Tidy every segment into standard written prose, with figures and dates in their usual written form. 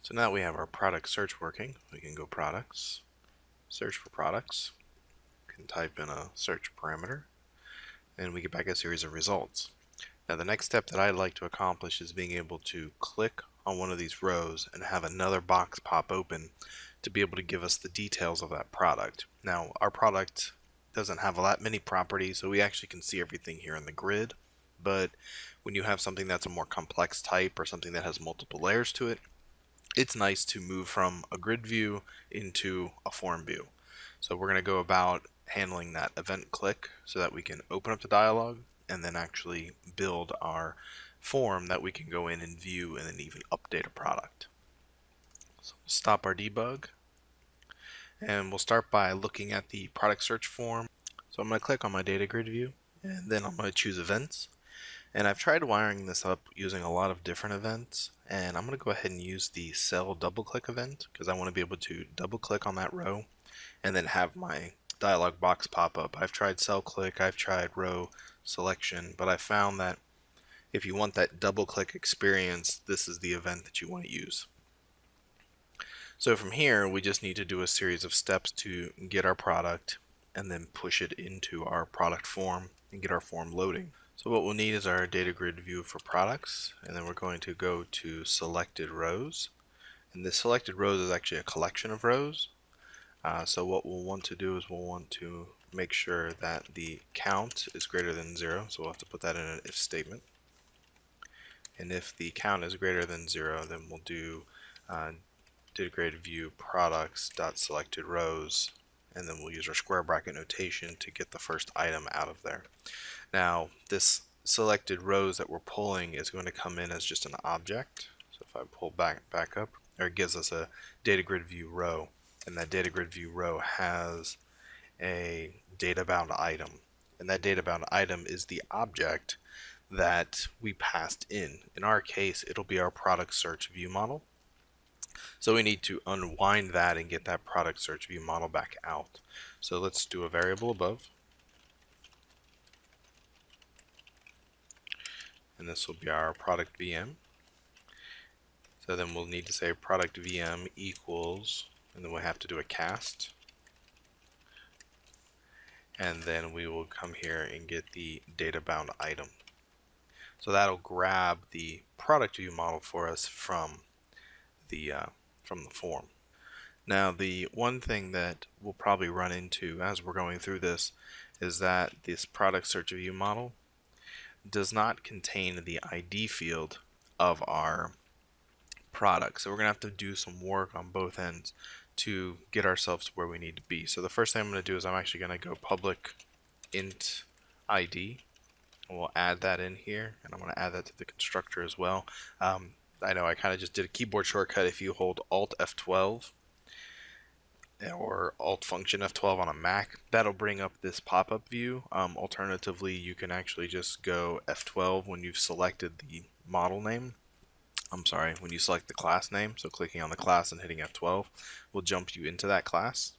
So now we have our product search working. We can go products, search for products, we can type in a search parameter, and we get back a series of results. Now the next step that I'd like to accomplish is being able to click on one of these rows and have another box pop open to be able to give us the details of that product. Now our product doesn't have that many properties, so we actually can see everything here in the grid, but when you have something that's a more complex type or something that has multiple layers to it, it's nice to move from a grid view into a form view. So we're going to go about handling that event click so that we can open up the dialog and then actually build our form that we can go in and view and then even update a product. So we'll stop our debug and we'll start by looking at the product search form. So I'm going to click on my data grid view and then I'm going to choose events. And I've tried wiring this up using a lot of different events, and I'm going to go ahead and use the cell double click event because I want to be able to double click on that row and then have my dialog box pop up. I've tried cell click, I've tried row selection, but I found that if you want that double click experience, this is the event that you want to use. So from here, we just need to do a series of steps to get our product and then push it into our product form and get our form loading. So what we'll need is our data grid view for products, and then we're going to go to selected rows. And this selected rows is actually a collection of rows. So what we'll want to do is we'll want to make sure that the count is greater than 0. So we'll have to put that in an if statement. And if the count is greater than 0, then we'll do data grid view products dot selected rows, and then we'll use our square bracket notation to get the first item out of there. Now this selected rows that we're pulling is going to come in as just an object. So if I pull back up, it gives us a data grid view row, and that data grid view row has a data bound item, and that data bound item is the object that we passed in. In our case, it'll be our product search view model. So we need to unwind that and get that product search view model back out. So let's do a variable above. And this will be our product VM. So then we'll need to say product VM equals, and then we'll have to do a cast. And then we will come here and get the data bound item. So that'll grab the product view model for us from the form. Now the one thing that we'll probably run into as we're going through this is that this product search view model does not contain the ID field of our product. So we're going to have to do some work on both ends to get ourselves to where we need to be. So the first thing I'm going to do is I'm actually going to go public int ID, and we'll add that in here, and I'm going to add that to the constructor as well. I know I kind of just did a keyboard shortcut. If you hold Alt F12 or Alt Function F12 on a Mac, that'll bring up this pop-up view. Alternatively, you can actually just go F12 when you've selected the model name. When you select the class name. So clicking on the class and hitting F12 will jump you into that class.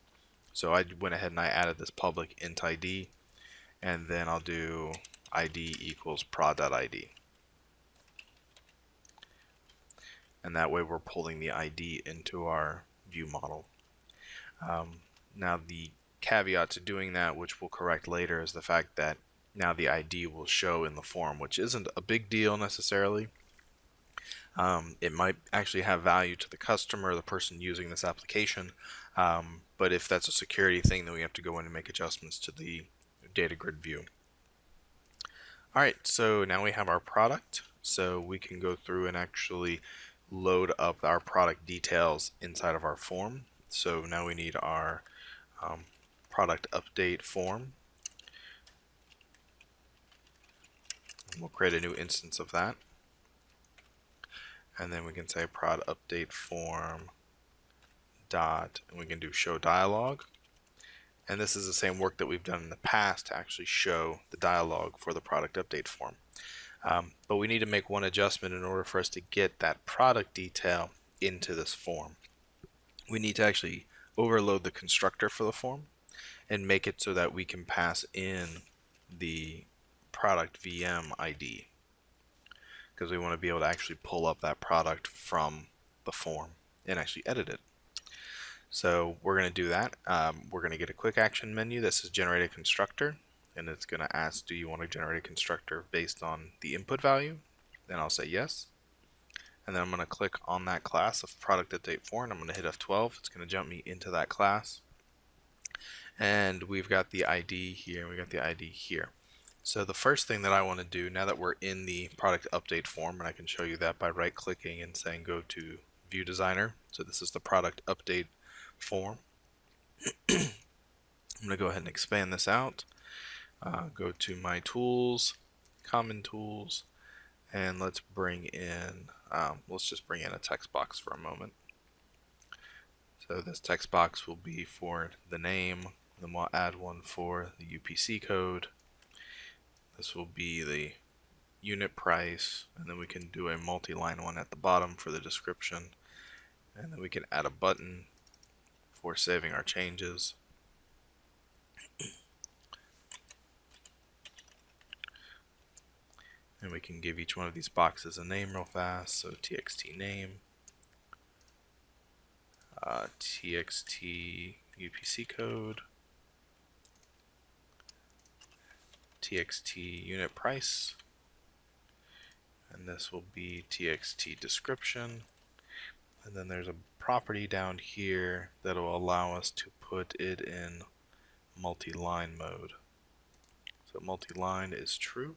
So I went ahead and I added this public int ID, and then I'll do ID equals prod.id. And that way we're pulling the ID into our view model. Now the caveat to doing that, which we'll correct later, is the fact that now the ID will show in the form, which isn't a big deal necessarily. It might actually have value to the customer, the person using this application, but if that's a security thing, then we have to go in and make adjustments to the data grid view. Alright, so now we have our product, so we can go through and actually load up our product details inside of our form. So now we need our product update form. We'll create a new instance of that, and then we can say prod update form dot, and we can do show dialog, and this is the same work that we've done in the past to actually show the dialog for the product update form. But we need to make one adjustment in order for us to get that product detail into this form. We need to actually overload the constructor for the form and make it so that we can pass in the product VM ID, because we want to be able to actually pull up that product from the form. and actually edit it. So we're going to do that. We're going to get a quick action menu that says generate a constructor, and it's going to ask, do you want to generate a constructor based on the input value? Then I'll say yes. And then I'm going to click on that class of product update for, and I'm going to hit F12. It's going to jump me into that class. And we've got the ID here, and we got the ID here. So the first thing that I want to do, now that we're in the product update form, and I can show you that by right clicking and saying go to View Designer. So this is the product update form. I'm going to go ahead and expand this out. Go to My Tools, Common Tools, and let's bring in, let's just bring in a text box for a moment. So this text box will be for the name, then we'll add one for the UPC code. This will be the unit price, and then we can do a multi-line one at the bottom for the description, and then we can add a button for saving our changes. And we can give each one of these boxes a name real fast. So txt name, txt UPC code, txt unit price, and this will be txt description. And then there's a property down here that will allow us to put it in multi-line mode. So multi-line is true.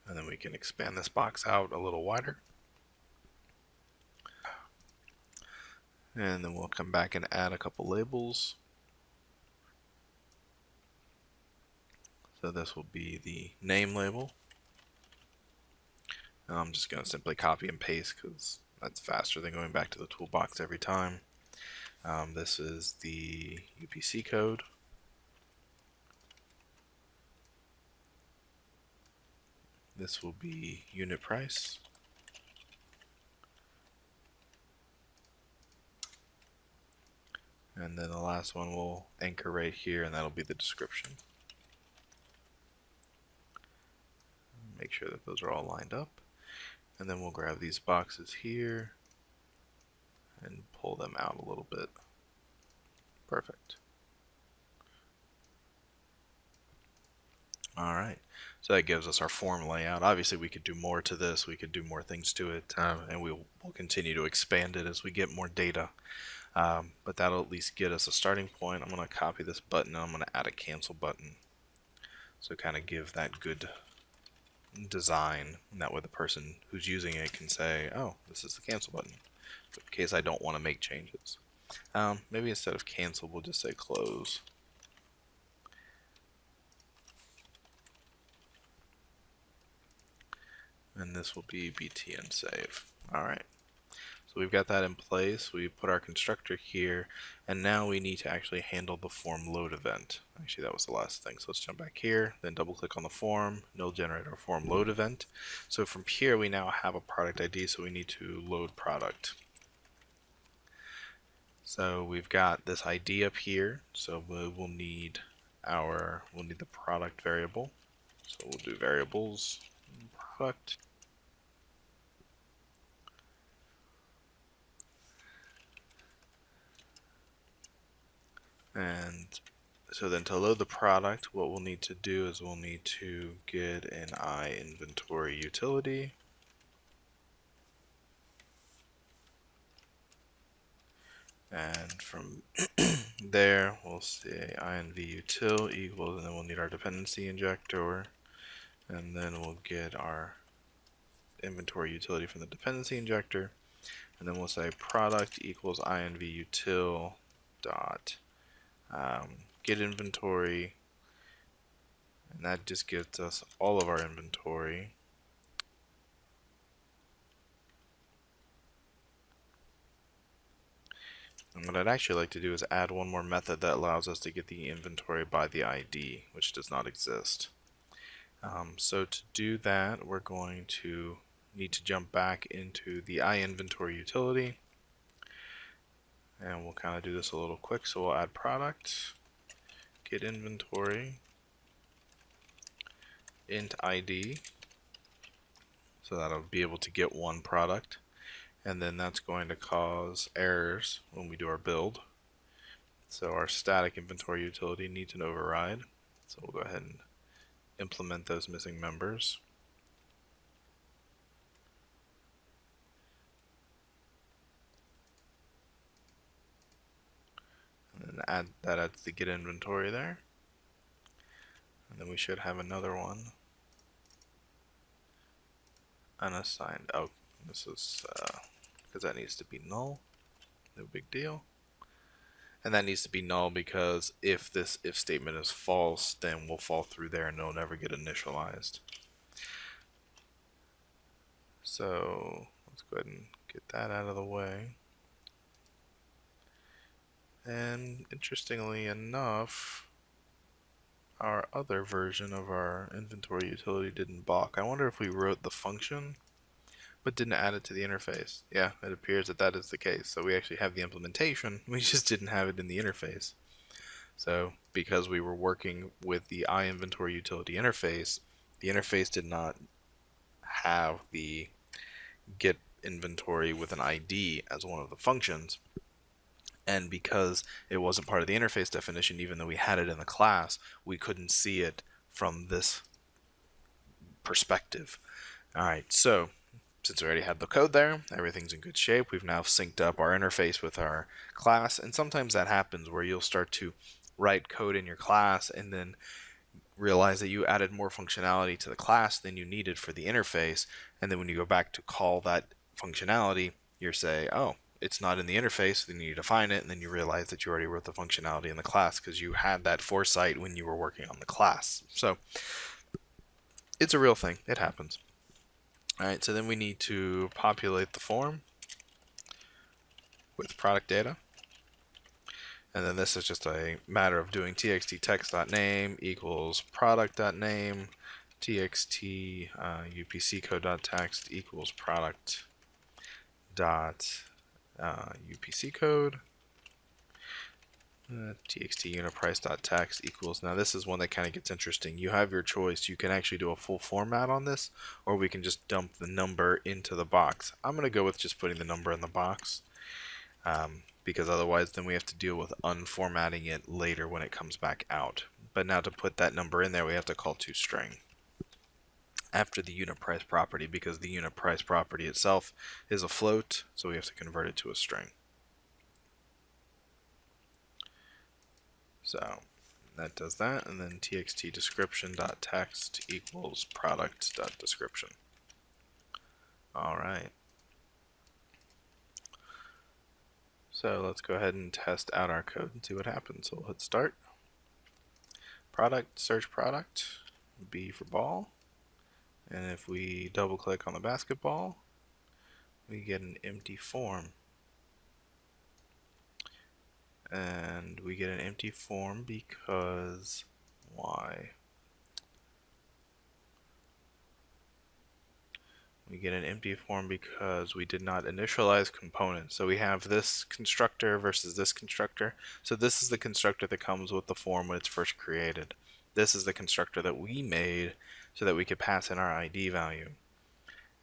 And then we can expand this box out a little wider. And then we'll come back and add a couple labels. So this will be the name label. And I'm just going to simply copy and paste because that's faster than going back to the toolbox every time. This is the UPC code. This will be unit price. And then the last one will anchor right here, and that'll be the description. Make sure that those are all lined up. And then we'll grab these boxes here and pull them out a little bit. Perfect. Alright, so that gives us our form layout. Obviously we could do more to this, we could do more things to it, and we'll continue to expand it as we get more data. But that'll at least get us a starting point. I'm going to copy this button and I'm going to add a cancel button. So kind of give that good design, and that way the person who's using it can say, oh, this is the cancel button, in case I don't want to make changes. Maybe instead of cancel, we'll just say close. And this will be btn save. Alright. So we've got that in place. We put our constructor here, and now we need to actually handle the form load event. Actually, that was the last thing. So let's jump back here, then double click on the form, null generate our form load event. So from here, we now have a product ID, so we need to load product. So we've got this ID up here, so we'll need the product variable. So we'll do variables, product. And so then to load the product, what we'll need to do is we'll need to get an iInventory utility. And from there, we'll say inv_util equals, and then we'll need our dependency injector. And then we'll get our inventory utility from the dependency injector. And then we'll say product equals inv_util dot get inventory, and that just gives us all of our inventory. And what I'd actually like to do is add one more method that allows us to get the inventory by the ID, which does not exist. So to do that, we're going to need to jump back into the iInventory utility, and we'll kind of do this a little quick. So we'll add product, get inventory, int ID, so that'll be able to get one product, and then that's going to cause errors when we do our build. So our static inventory utility needs an override. So we'll go ahead and implement those missing members. And then that adds the get inventory there. And then we should have another one unassigned. Oh, this is because that needs to be null. No big deal. And that needs to be null because if this if statement is false, then we'll fall through there and it'll never get initialized. So let's go ahead and get that out of the way. And interestingly enough, our other version of our inventory utility didn't balk. I wonder if we wrote the function but didn't add it to the interface. Yeah, it appears that that is the case. So we actually have the implementation, we just didn't have it in the interface. So because we were working with the iInventory utility interface, the interface did not have the get inventory with an ID as one of the functions. And because it wasn't part of the interface definition, even though we had it in the class, we couldn't see it from this perspective. All right, so since we already had the code there, everything's in good shape. We've now synced up our interface with our class, and sometimes that happens where you'll start to write code in your class and then realize that you added more functionality to the class than you needed for the interface, and then when you go back to call that functionality, you say, oh, it's not in the interface, then you need to find it, and then you realize that you already wrote the functionality in the class because you had that foresight when you were working on the class. So it's a real thing. It happens. Alright, so then we need to populate the form with product data. And then this is just a matter of doing txt text.name equals product.name, txt upc code.text equals product dot upc code, txt uniprice.text equals. Now this is one that kind of gets interesting. You have your choice. You can actually do a full format on this, or we can just dump the number into the box. I'm going to go with just putting the number in the box, because otherwise then we have to deal with unformatting it later when it comes back out. But now to put that number in there, we have to call toString after the uniprice property, because the uniprice property itself is a float, so we have to convert it to a string. So that does that, and then txt description.text equals product.description. All right. So let's go ahead and test out our code and see what happens. So we'll hit start. Product, search product, B for ball. And if we double click on the basketball, we get an empty form. And we get an empty form because why? We get an empty form because we did not initialize components. So we have this constructor versus this constructor. So this is the constructor that comes with the form when it's first created. This is the constructor that we made so that we could pass in our ID value.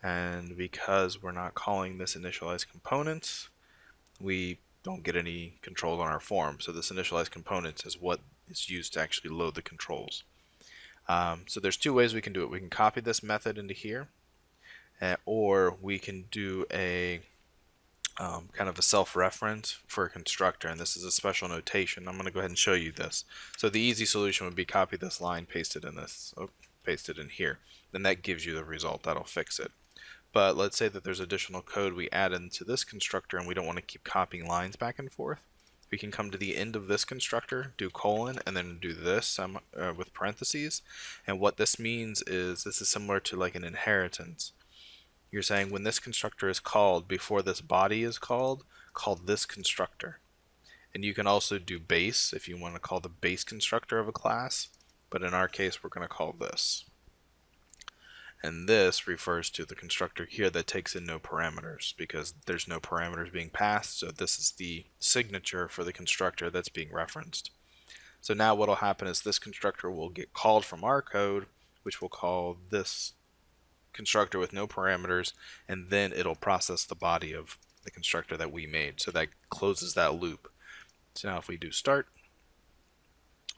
And because we're not calling this initialize components, we don't get any controls on our form. So this initialize components is what is used to actually load the controls. So there's two ways we can do it. We can copy this method into here, or we can do a kind of a self-reference for a constructor, and this is a special notation. I'm going to go ahead and show you this. So the easy solution would be copy this line, paste it in this, paste it in here. Then that gives you the result. That'll fix it. But let's say that there's additional code we add into this constructor and we don't want to keep copying lines back and forth. We can come to the end of this constructor, do colon, and then do this with parentheses. And what this means is this is similar to like an inheritance. You're saying when this constructor is called, before this body is called, call this constructor. And you can also do base if you want to call the base constructor of a class. But in our case, we're going to call this. And this refers to the constructor here that takes in no parameters because there's no parameters being passed. So this is the signature for the constructor that's being referenced. So now what will happen is this constructor will get called from our code, which will call this constructor with no parameters, and then it'll process the body of the constructor that we made. So that closes that loop. So now if we do start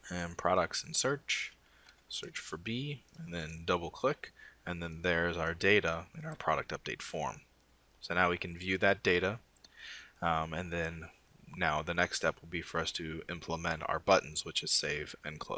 and products and search for B, and then double click, and then there's our data in our product update form. So now we can view that data, and then now the next step will be for us to implement our buttons, which is save and close.